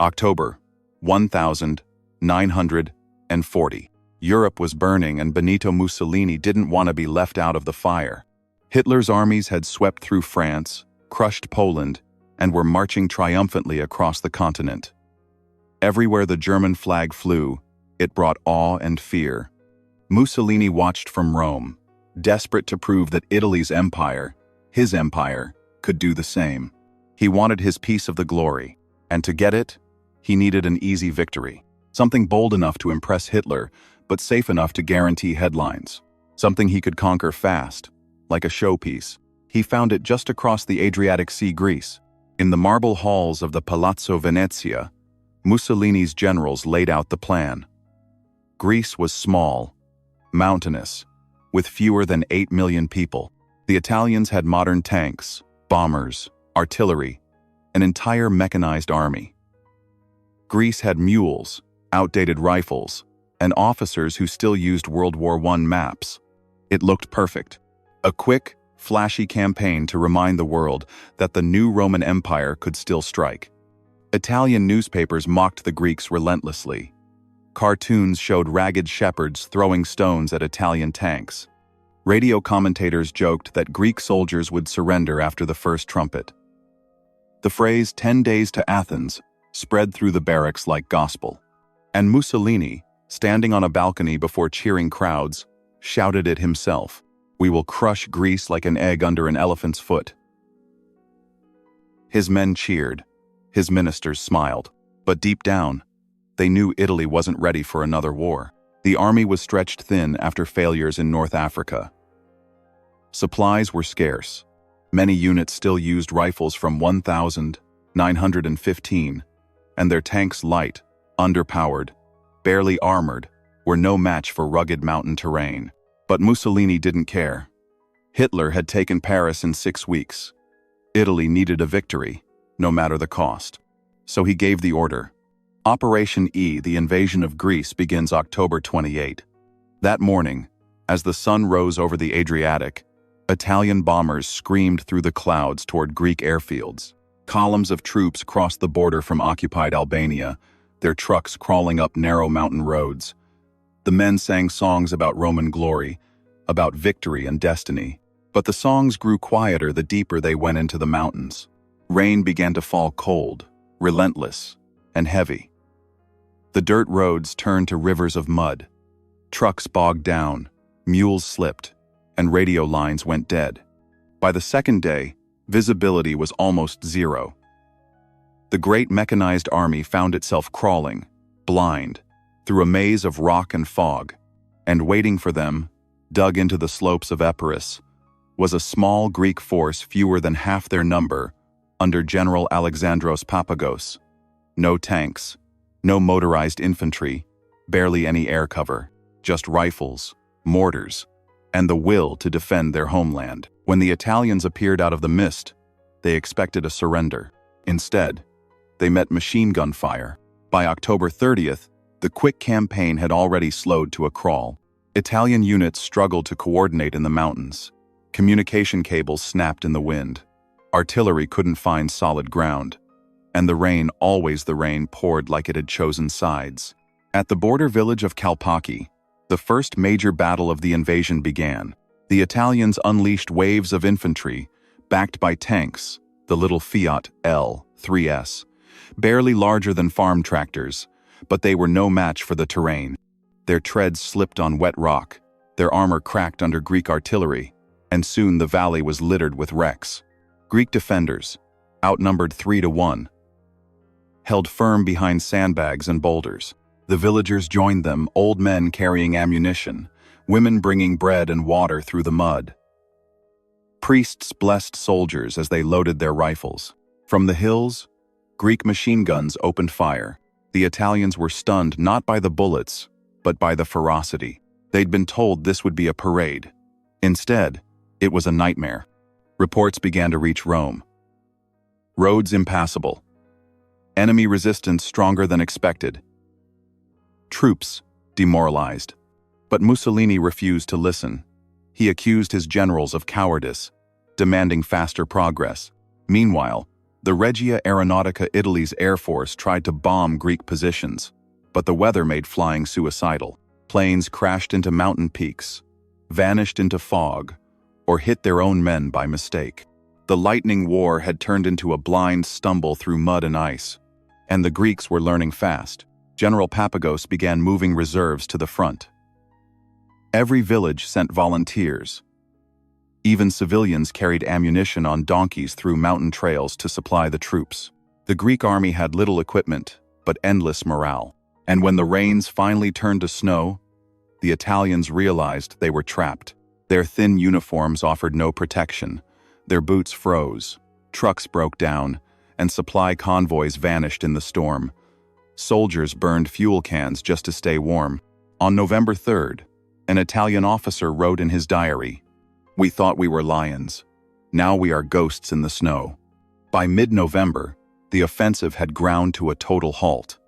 October 1940. Europe was burning and Benito Mussolini didn't want to be left out of the fire. Hitler's armies had swept through France, crushed Poland, and were marching triumphantly across the continent. Everywhere the German flag flew, it brought awe and fear. Mussolini watched from Rome, desperate to prove that Italy's empire, his empire, could do the same. He wanted his piece of the glory, and to get it, he needed an easy victory. Something bold enough to impress Hitler, but safe enough to guarantee headlines. Something he could conquer fast, like a showpiece. He found it just across the Adriatic Sea, Greece. In the marble halls of the Palazzo Venezia, Mussolini's generals laid out the plan. Greece was small, mountainous, with fewer than 8 million people. The Italians had modern tanks, bombers, artillery, an entire mechanized army. Greece had mules, outdated rifles, and officers who still used World War I maps. It looked perfect. A quick, flashy campaign to remind the world that the new Roman Empire could still strike. Italian newspapers mocked the Greeks relentlessly. Cartoons showed ragged shepherds throwing stones at Italian tanks. Radio commentators joked that Greek soldiers would surrender after the first trumpet. The phrase 10 days to Athens spread through the barracks like gospel. And Mussolini, standing on a balcony before cheering crowds, shouted it himself. "We will crush Greece like an egg under an elephant's foot." His men cheered. His ministers smiled. But deep down, they knew Italy wasn't ready for another war. The army was stretched thin after failures in North Africa. Supplies were scarce. Many units still used rifles from 1915, and their tanks light, underpowered, barely armored, were no match for rugged mountain terrain. But Mussolini didn't care. Hitler had taken Paris in 6 weeks. Italy needed a victory, no matter the cost. So he gave the order. Operation E, the invasion of Greece, begins October 28. That morning, as the sun rose over the Adriatic, Italian bombers screamed through the clouds toward Greek airfields. Columns of troops crossed the border from occupied Albania, their trucks crawling up narrow mountain roads. The men sang songs about Roman glory, about victory and destiny. But the songs grew quieter the deeper they went into the mountains. Rain began to fall cold, relentless, and heavy. The dirt roads turned to rivers of mud. Trucks bogged down, mules slipped, and radio lines went dead. By the second day, visibility was almost zero. The great mechanized army found itself crawling, blind, through a maze of rock and fog, and waiting for them, dug into the slopes of Epirus, was a small Greek force fewer than half their number, under General Alexandros Papagos. No tanks, no motorized infantry, barely any air cover, just rifles, mortars, and the will to defend their homeland. When the Italians appeared out of the mist, they expected a surrender. Instead, they met machine gun fire. By October 30th, the quick campaign had already slowed to a crawl. Italian units struggled to coordinate in the mountains. Communication cables snapped in the wind. Artillery couldn't find solid ground. And the rain, always the rain, poured like it had chosen sides. At the border village of Kalpaki, the first major battle of the invasion began. The Italians unleashed waves of infantry, backed by tanks, the little Fiat L3S, barely larger than farm tractors, but they were no match for the terrain. Their treads slipped on wet rock, their armor cracked under Greek artillery, and soon the valley was littered with wrecks. Greek defenders, outnumbered 3-1, held firm behind sandbags and boulders. The villagers joined them, old men carrying ammunition, women bringing bread and water through the mud. Priests blessed soldiers as they loaded their rifles. From the hills, Greek machine guns opened fire. The Italians were stunned not by the bullets, but by the ferocity. They'd been told this would be a parade. Instead, it was a nightmare. Reports began to reach Rome. Roads impassable. Enemy resistance stronger than expected. Troops demoralized. But Mussolini refused to listen. He accused his generals of cowardice, demanding faster progress. Meanwhile, The Regia Aeronautica Italy's Air Force tried to bomb Greek positions, but the weather made flying suicidal. Planes crashed into mountain peaks, vanished into fog, or hit their own men by mistake. The lightning war had turned into a blind stumble through mud and ice, and the Greeks were learning fast. General Papagos began moving reserves to the front. Every village sent volunteers. Even civilians carried ammunition on donkeys through mountain trails to supply the troops. The Greek army had little equipment, but endless morale. And when the rains finally turned to snow, the Italians realized they were trapped. Their thin uniforms offered no protection. Their boots froze, trucks broke down, and supply convoys vanished in the storm. Soldiers burned fuel cans just to stay warm. On November 3rd, an Italian officer wrote in his diary, "We thought we were lions. Now we are ghosts in the snow." By mid-November, the offensive had ground to a total halt.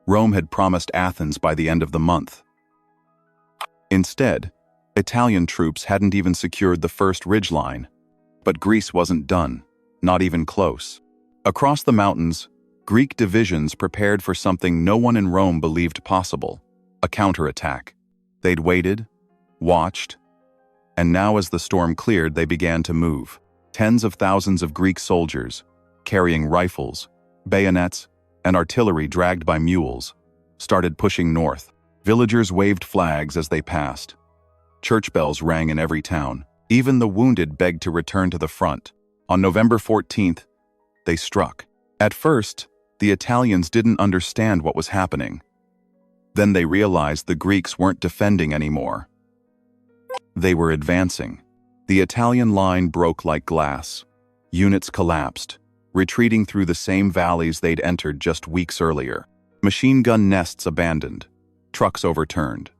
Rome had promised Athens by the end of the month. Instead, Italian troops hadn't even secured the first ridgeline. But Greece wasn't done, not even close. Across the mountains, Greek divisions prepared for something no one in Rome believed possible: a counterattack. They'd waited, watched, and now as the storm cleared, they began to move. Tens of thousands of Greek soldiers, carrying rifles, bayonets, and artillery dragged by mules, started pushing north. Villagers waved flags as they passed. Church bells rang in every town. Even the wounded begged to return to the front. On November 14th, they struck. At first, the Italians didn't understand what was happening. Then they realized the Greeks weren't defending anymore. They were advancing. The Italian line broke like glass. Units collapsed, retreating through the same valleys they'd entered just weeks earlier. Machine gun nests abandoned, trucks overturned,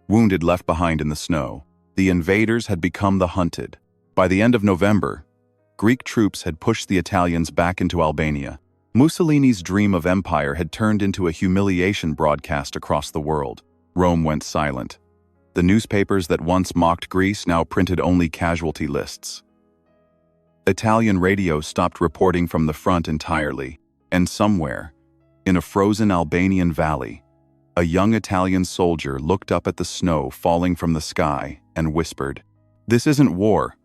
wounded left behind in the snow. The invaders had become the hunted. By the end of November, Greek troops had pushed the Italians back into Albania. Mussolini's dream of empire had turned into a humiliation broadcast across the world. Rome went silent. The newspapers that once mocked Greece now printed only casualty lists. Italian radio stopped reporting from the front entirely, and somewhere, in a frozen Albanian valley, a young Italian soldier looked up at the snow falling from the sky and whispered, "This isn't war.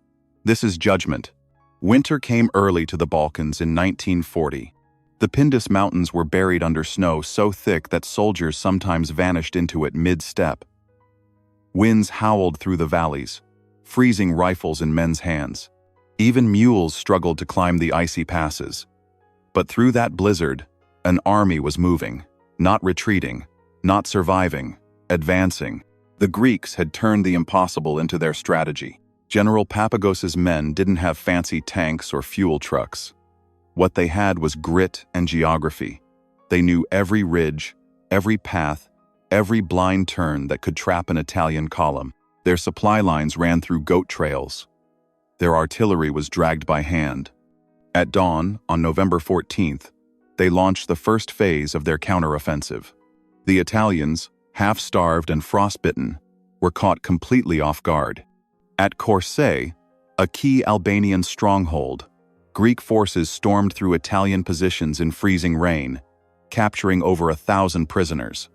This is judgment." Winter came early to the Balkans in 1940. The Pindus Mountains were buried under snow so thick that soldiers sometimes vanished into it mid-step. Winds howled through the valleys, freezing rifles in men's hands. Even mules struggled to climb the icy passes. But through that blizzard, an army was moving, not retreating, not surviving, advancing. The Greeks had turned the impossible into their strategy. General Papagos's men didn't have fancy tanks or fuel trucks. What they had was grit and geography. They knew every ridge, every path, every blind turn that could trap an Italian column. Their supply lines ran through goat trails. Their artillery was dragged by hand. At dawn, on November 14th, they launched the first phase of their counteroffensive. The Italians, half-starved and frostbitten, were caught completely off guard. At Corse, a key Albanian stronghold, Greek forces stormed through Italian positions in freezing rain, capturing over 1,000 prisoners.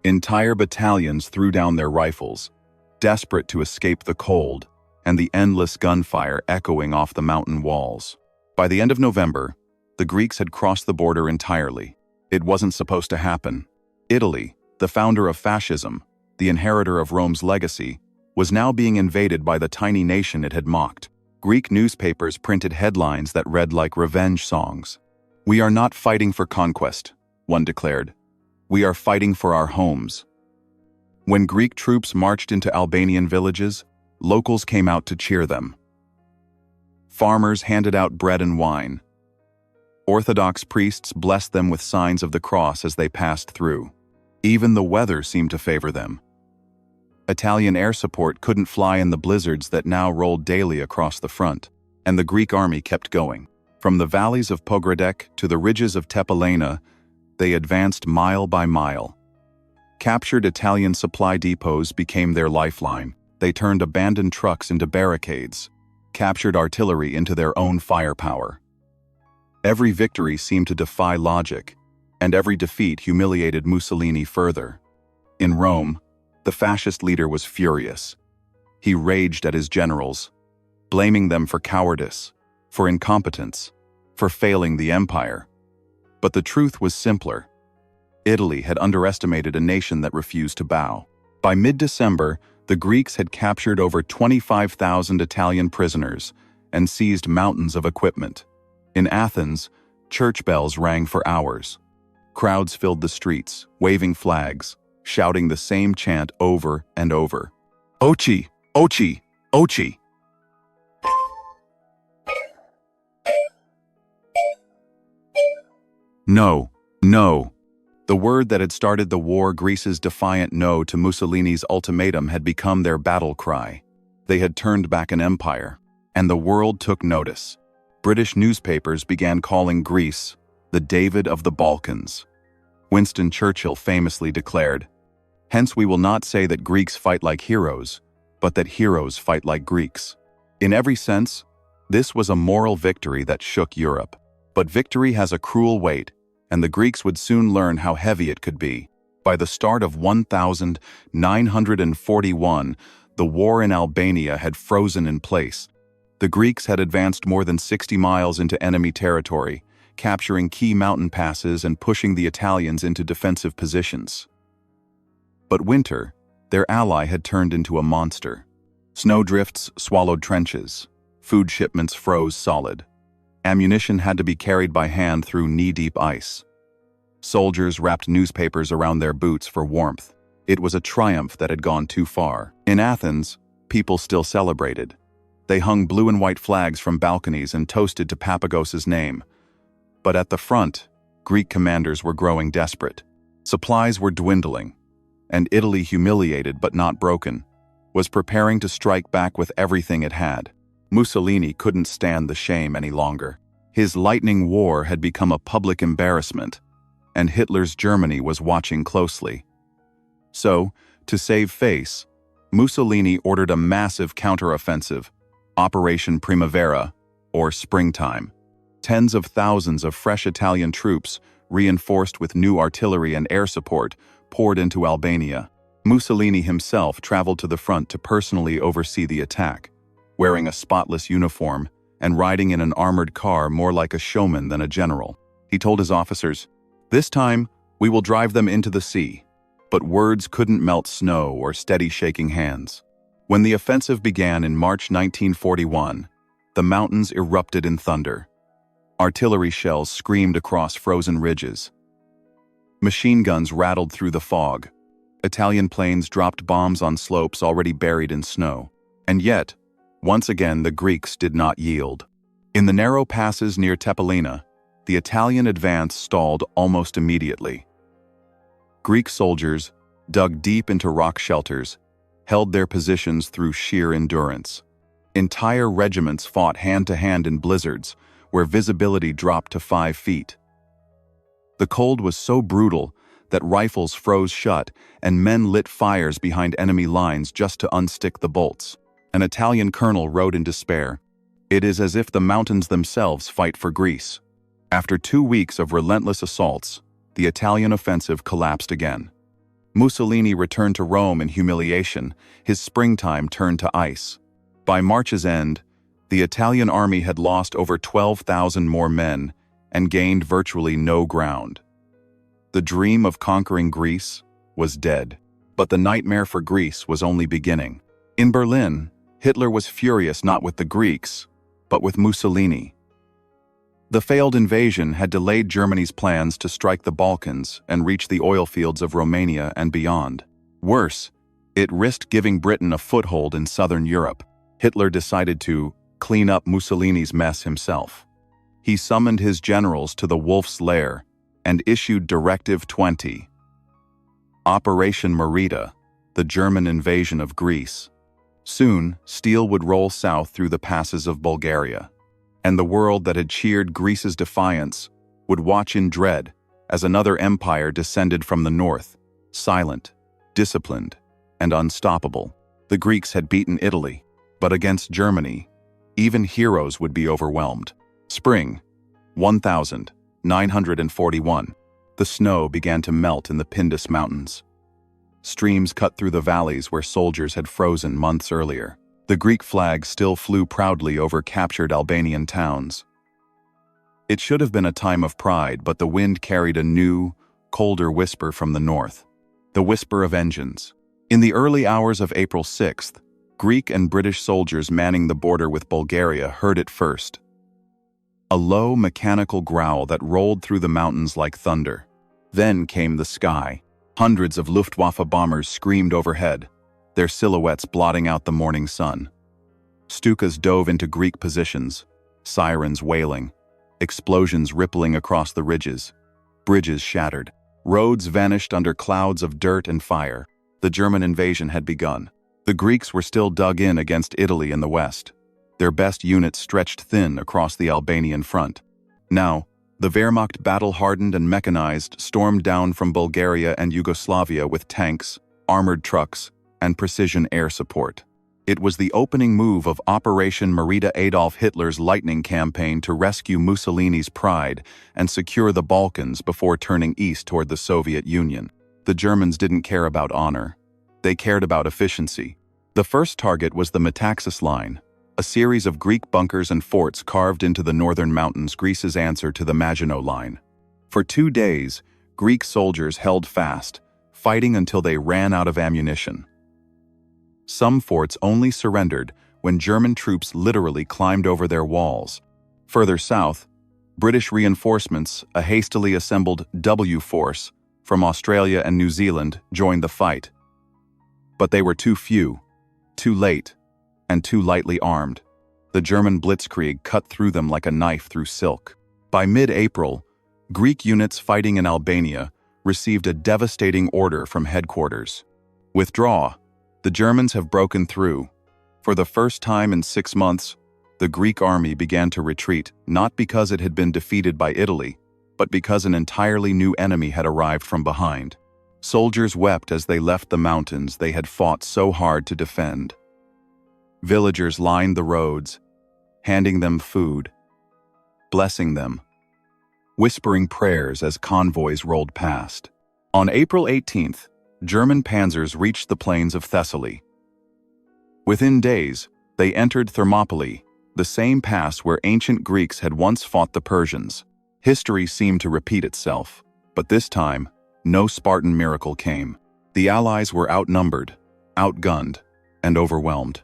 Entire battalions threw down their rifles, desperate to escape the cold and the endless gunfire echoing off the mountain walls. By the end of November, the Greeks had crossed the border entirely. It wasn't supposed to happen. Italy, the founder of fascism, the inheritor of Rome's legacy, was now being invaded by the tiny nation it had mocked. Greek newspapers printed headlines that read like revenge songs. "We are not fighting for conquest," one declared. "We are fighting for our homes." When Greek troops marched into Albanian villages, locals came out to cheer them. Farmers handed out bread and wine. Orthodox priests blessed them with signs of the cross as they passed through. Even the weather seemed to favor them. Italian air support couldn't fly in the blizzards that now rolled daily across the front, and the Greek army kept going. From the valleys of Pogradec to the ridges of Tepelena, they advanced mile by mile. Captured Italian supply depots became their lifeline. They turned abandoned trucks into barricades, captured artillery into their own firepower. Every victory seemed to defy logic, and every defeat humiliated Mussolini further. In Rome, the fascist leader was furious. He raged at his generals, blaming them for cowardice, for incompetence, for failing the empire. But the truth was simpler. Italy had underestimated a nation that refused to bow. By mid-December, the Greeks had captured over 25,000 Italian prisoners and seized mountains of equipment. In Athens, church bells rang for hours. Crowds filled the streets, waving flags, shouting the same chant over and over. Oci! Oci! Oci! No, no. The word that had started the war, Greece's defiant no to Mussolini's ultimatum, had become their battle cry. They had turned back an empire, and the world took notice. British newspapers began calling Greece the David of the Balkans. Winston Churchill famously declared, "Hence we will not say that Greeks fight like heroes, but that heroes fight like Greeks." In every sense, this was a moral victory that shook Europe. But victory has a cruel weight, and the Greeks would soon learn how heavy it could be. By the start of 1941, the war in Albania had frozen in place. The Greeks had advanced more than 60 miles into enemy territory, capturing key mountain passes and pushing the Italians into defensive positions. But winter, their ally, had turned into a monster. Snowdrifts swallowed trenches. Food shipments froze solid. Ammunition had to be carried by hand through knee-deep ice. Soldiers wrapped newspapers around their boots for warmth. It was a triumph that had gone too far. In Athens, people still celebrated. They hung blue and white flags from balconies and toasted to Papagos's name. But at the front, Greek commanders were growing desperate. Supplies were dwindling, and Italy, humiliated but not broken, was preparing to strike back with everything it had. Mussolini couldn't stand the shame any longer. His lightning war had become a public embarrassment, and Hitler's Germany was watching closely. So, to save face, Mussolini ordered a massive counteroffensive, Operation Primavera, or Springtime. Tens of thousands of fresh Italian troops, reinforced with new artillery and air support, poured into Albania. Mussolini himself traveled to the front to personally oversee the attack, wearing a spotless uniform and riding in an armored car more like a showman than a general. He told his officers, "This time, we will drive them into the sea." But words couldn't melt snow or steady shaking hands. When the offensive began in March 1941, the mountains erupted in thunder. Artillery shells screamed across frozen ridges. Machine guns rattled through the fog. Italian planes dropped bombs on slopes already buried in snow. And yet, once again, the Greeks did not yield. In the narrow passes near Tepelina, the Italian advance stalled almost immediately. Greek soldiers, dug deep into rock shelters, held their positions through sheer endurance. Entire regiments fought hand-to-hand in blizzards, where visibility dropped to 5 feet. The cold was so brutal that rifles froze shut and men lit fires behind enemy lines just to unstick the bolts. An Italian colonel wrote in despair, "It is as if the mountains themselves fight for Greece." After 2 weeks of relentless assaults, the Italian offensive collapsed again. Mussolini returned to Rome in humiliation. His springtime turned to ice. By March's end, the Italian army had lost over 12,000 more men and gained virtually no ground. The dream of conquering Greece was dead, but the nightmare for Greece was only beginning. In Berlin, Hitler was furious not with the Greeks, but with Mussolini. The failed invasion had delayed Germany's plans to strike the Balkans and reach the oil fields of Romania and beyond. Worse, it risked giving Britain a foothold in southern Europe. Hitler decided to clean up Mussolini's mess himself. He summoned his generals to the Wolf's Lair and issued Directive 20. Operation Merida, the German invasion of Greece. Soon, steel would roll south through the passes of Bulgaria, and the world that had cheered Greece's defiance would watch in dread as another empire descended from the north, silent, disciplined, and unstoppable. The Greeks had beaten Italy, but against Germany, even heroes would be overwhelmed. Spring, 1941. The snow began to melt in the Pindus Mountains. Streams cut through the valleys where soldiers had frozen months earlier. The Greek flag still flew proudly over captured Albanian towns. It should have been a time of pride, but the wind carried a new, colder whisper from the north. The whisper of engines. In the early hours of April 6th, Greek and British soldiers manning the border with Bulgaria heard it first. A low, mechanical growl that rolled through the mountains like thunder. Then came the sky. Hundreds of Luftwaffe bombers screamed overhead, their silhouettes blotting out the morning sun. Stukas dove into Greek positions, sirens wailing, explosions rippling across the ridges. Bridges shattered. Roads vanished under clouds of dirt and fire. The German invasion had begun. The Greeks were still dug in against Italy in the west. Their best units stretched thin across the Albanian front. Now, the Wehrmacht, battle-hardened and mechanized, stormed down from Bulgaria and Yugoslavia with tanks, armored trucks, and precision air support. It was the opening move of Operation Merida, Adolf Hitler's lightning campaign to rescue Mussolini's pride and secure the Balkans before turning east toward the Soviet Union. The Germans didn't care about honor. They cared about efficiency. The first target was the Metaxas Line, a series of Greek bunkers and forts carved into the northern mountains, Greece's answer to the Maginot Line. For 2 days, Greek soldiers held fast, fighting until they ran out of ammunition. Some forts only surrendered when German troops literally climbed over their walls. Further south, British reinforcements, a hastily assembled W force from Australia and New Zealand, joined the fight. But they were too few, too late, and too lightly armed. The German blitzkrieg cut through them like a knife through silk. By mid-April, Greek units fighting in Albania received a devastating order from headquarters. Withdraw. The Germans have broken through. For the first time in 6 months, the Greek army began to retreat, not because it had been defeated by Italy, but because an entirely new enemy had arrived from behind. Soldiers wept as they left the mountains they had fought so hard to defend. Villagers lined the roads, handing them food, blessing them, whispering prayers as convoys rolled past. On April 18th, German panzers reached the plains of Thessaly. Within days, they entered Thermopylae, the same pass where ancient Greeks had once fought the Persians. History seemed to repeat itself, but this time, no Spartan miracle came. The Allies were outnumbered, outgunned, and overwhelmed.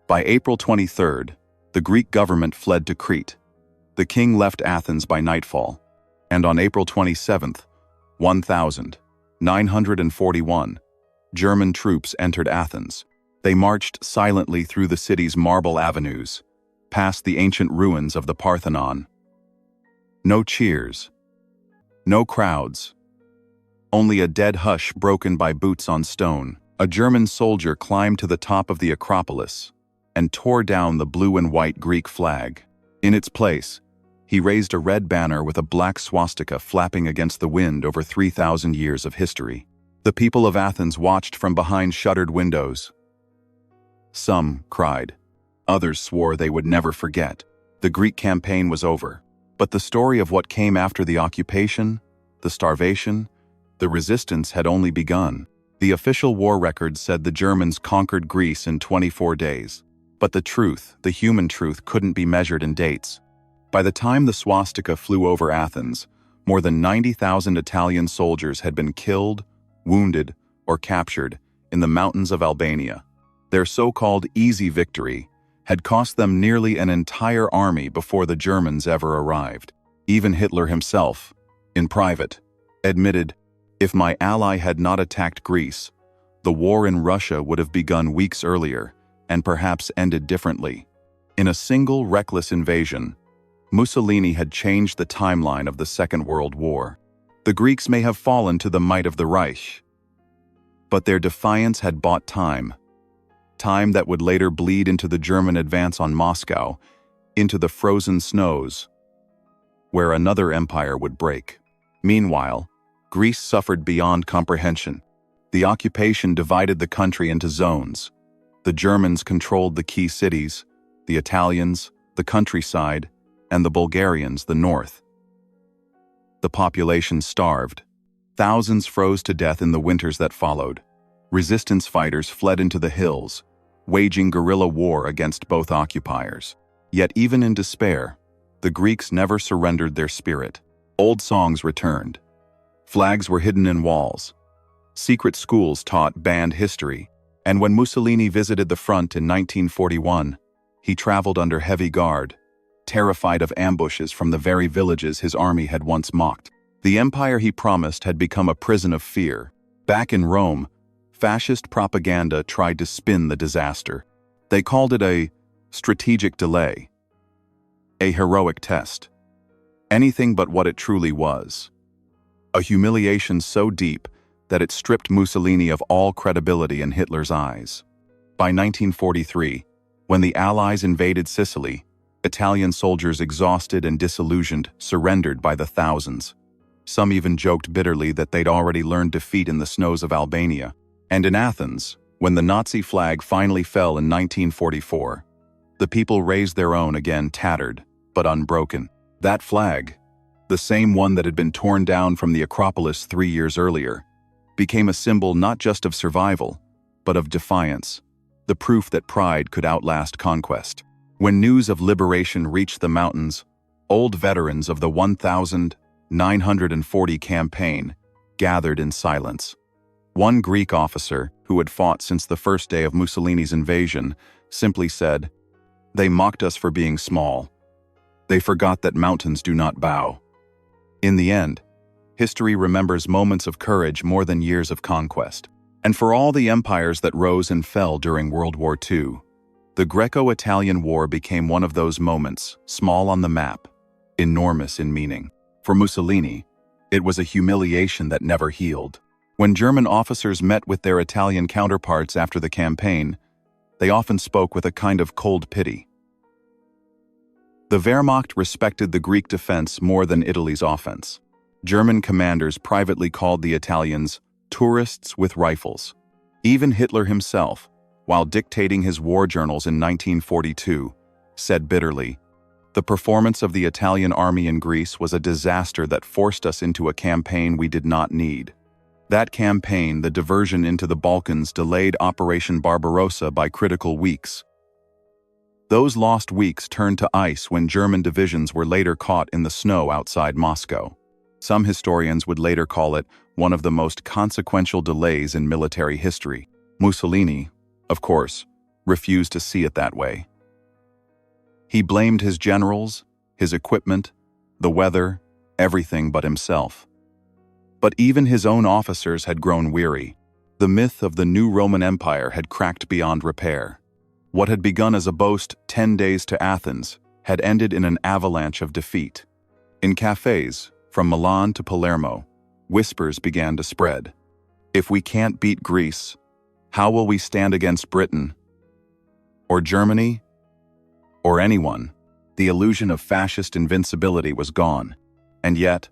By April 23rd, the Greek government fled to Crete. The king left Athens by nightfall, and on April 27th, 1941, German troops entered Athens. They marched silently through the city's marble avenues, past the ancient ruins of the Parthenon. No cheers, no crowds, only a dead hush broken by boots on stone. A German soldier climbed to the top of the Acropolis and tore down the blue and white Greek flag. In its place, he raised a red banner with a black swastika flapping against the wind over 3,000 years of history. The people of Athens watched from behind shuttered windows. Some cried. Others swore they would never forget. The Greek campaign was over. But the story of what came after the occupation, the starvation, the resistance had only begun. The official war record said the Germans conquered Greece in 24 days. But the truth, the human truth, couldn't be measured in dates. By the time the swastika flew over Athens, more than 90,000 Italian soldiers had been killed, wounded, or captured in the mountains of Albania. Their so-called easy victory had cost them nearly an entire army before the Germans ever arrived. Even Hitler himself, in private, admitted, "If my ally had not attacked Greece, the war in Russia would have begun weeks earlier and perhaps ended differently." In a single reckless invasion, Mussolini had changed the timeline of the Second World War. The Greeks may have fallen to the might of the Reich, but their defiance had bought time. Time that would later bleed into the German advance on Moscow, into the frozen snows, where another empire would break. Meanwhile, Greece suffered beyond comprehension. The occupation divided the country into zones. The Germans controlled the key cities, the Italians, the countryside, and the Bulgarians, the north. The population starved. Thousands froze to death in the winters that followed. Resistance fighters fled into the hills, waging guerrilla war against both occupiers. Yet even in despair, the Greeks never surrendered their spirit. Old songs returned. Flags were hidden in walls. Secret schools taught banned history. And when Mussolini visited the front in 1941, he traveled under heavy guard, terrified of ambushes from the very villages his army had once mocked. The empire he promised had become a prison of fear. Back in Rome, fascist propaganda tried to spin the disaster. They called it a strategic delay, a heroic test. Anything but what it truly was. A humiliation so deep that it stripped Mussolini of all credibility in Hitler's eyes. By 1943, when the Allies invaded Sicily, Italian soldiers exhausted and disillusioned surrendered by the thousands. Some even joked bitterly that they'd already learned defeat in the snows of Albania. And in Athens, when the Nazi flag finally fell in 1944, the people raised their own again, tattered but unbroken. That flag, the same one that had been torn down from the Acropolis 3 years earlier, became a symbol not just of survival, but of defiance, the proof that pride could outlast conquest. When news of liberation reached the mountains, old veterans of the 1940 campaign gathered in silence. One Greek officer, who had fought since the first day of Mussolini's invasion, simply said, "They mocked us for being small. They forgot that mountains do not bow." In the end, history remembers moments of courage more than years of conquest. And for all the empires that rose and fell during World War II, the Greco-Italian War became one of those moments, small on the map, enormous in meaning. For Mussolini, it was a humiliation that never healed. When German officers met with their Italian counterparts after the campaign, they often spoke with a kind of cold pity. The Wehrmacht respected the Greek defense more than Italy's offense. German commanders privately called the Italians tourists with rifles. Even Hitler himself, while dictating his war journals in 1942, said bitterly, "The performance of the Italian army in Greece was a disaster that forced us into a campaign we did not need." That campaign, the diversion into the Balkans, delayed Operation Barbarossa by critical weeks. Those lost weeks turned to ice when German divisions were later caught in the snow outside Moscow. Some historians would later call it one of the most consequential delays in military history. Mussolini, of course, refused to see it that way. He blamed his generals, his equipment, the weather, everything but himself. But even his own officers had grown weary. The myth of the new Roman Empire had cracked beyond repair. What had begun as a boast 10 days to Athens had ended in an avalanche of defeat. In cafes, from Milan to Palermo, whispers began to spread. If we can't beat Greece, how will we stand against Britain? Or Germany? Or anyone? The illusion of fascist invincibility was gone. And yet,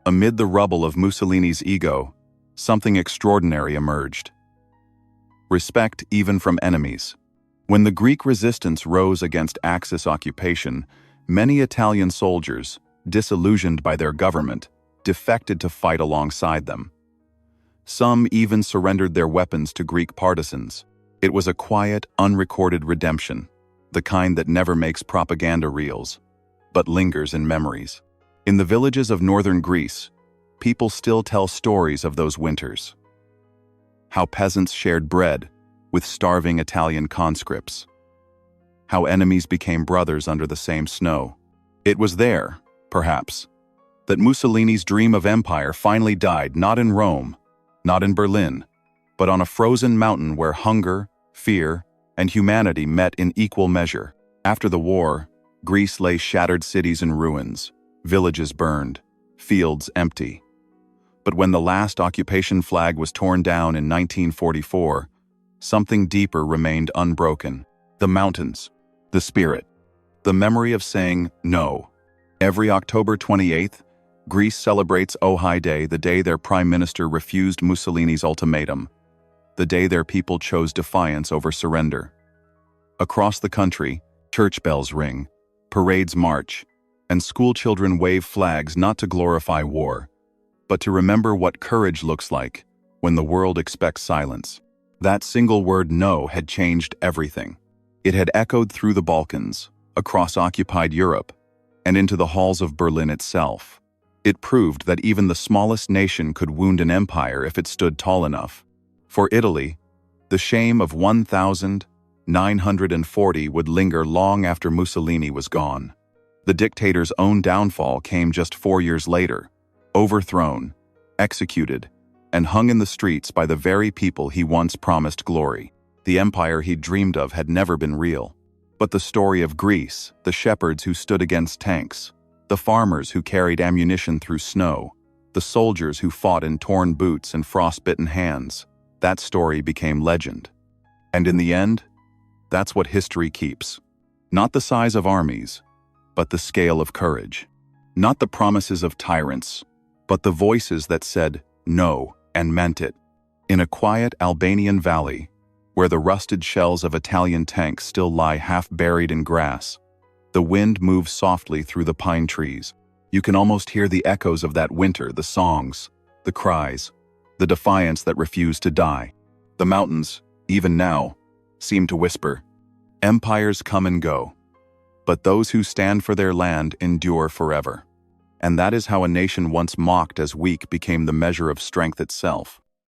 amid the rubble of Mussolini's ego, something extraordinary emerged. Respect even from enemies. When the Greek resistance rose against Axis occupation, many Italian soldiers, disillusioned by their government, defected to fight alongside them. Some even surrendered their weapons to Greek partisans. It was a quiet, unrecorded redemption, the kind that never makes propaganda reels, but lingers in memories. In the villages of northern Greece, people still tell stories of those winters. How peasants shared bread with starving Italian conscripts. How enemies became brothers under the same snow. It was there, perhaps, that Mussolini's dream of empire finally died, not in Rome, not in Berlin, but on a frozen mountain where hunger, fear, and humanity met in equal measure. After the war, Greece lay shattered cities in ruins, villages burned, fields empty. But when the last occupation flag was torn down in 1944, something deeper remained unbroken. The mountains, the spirit, the memory of saying no. Every October 28th, Greece celebrates Ojai Day, the day their prime minister refused Mussolini's ultimatum, the day their people chose defiance over surrender. Across the country, church bells ring, parades march, and schoolchildren wave flags not to glorify war, but to remember what courage looks like when the world expects silence. That single word "no" had changed everything. It had echoed through the Balkans, across occupied Europe, and into the halls of Berlin itself. It proved that even the smallest nation could wound an empire if it stood tall enough. For Italy, the shame of 1940 would linger long after Mussolini was gone. The dictator's own downfall came just 4 years later, overthrown, executed, and hung in the streets by the very people he once promised glory. The empire he dreamed of had never been real. But the story of Greece, the shepherds who stood against tanks, the farmers who carried ammunition through snow, the soldiers who fought in torn boots and frostbitten hands, that story became legend. And in the end, that's what history keeps. Not the size of armies, but the scale of courage. Not the promises of tyrants, but the voices that said no and meant it. In a quiet Albanian valley, where the rusted shells of Italian tanks still lie half buried in grass, the wind moves softly through the pine trees. You can almost hear the echoes of that winter, the songs, the cries, the defiance that refused to die. The mountains, even now, seem to whisper, "Empires come and go, but those who stand for their land endure forever." And that is how a nation once mocked as weak became the measure of strength itself.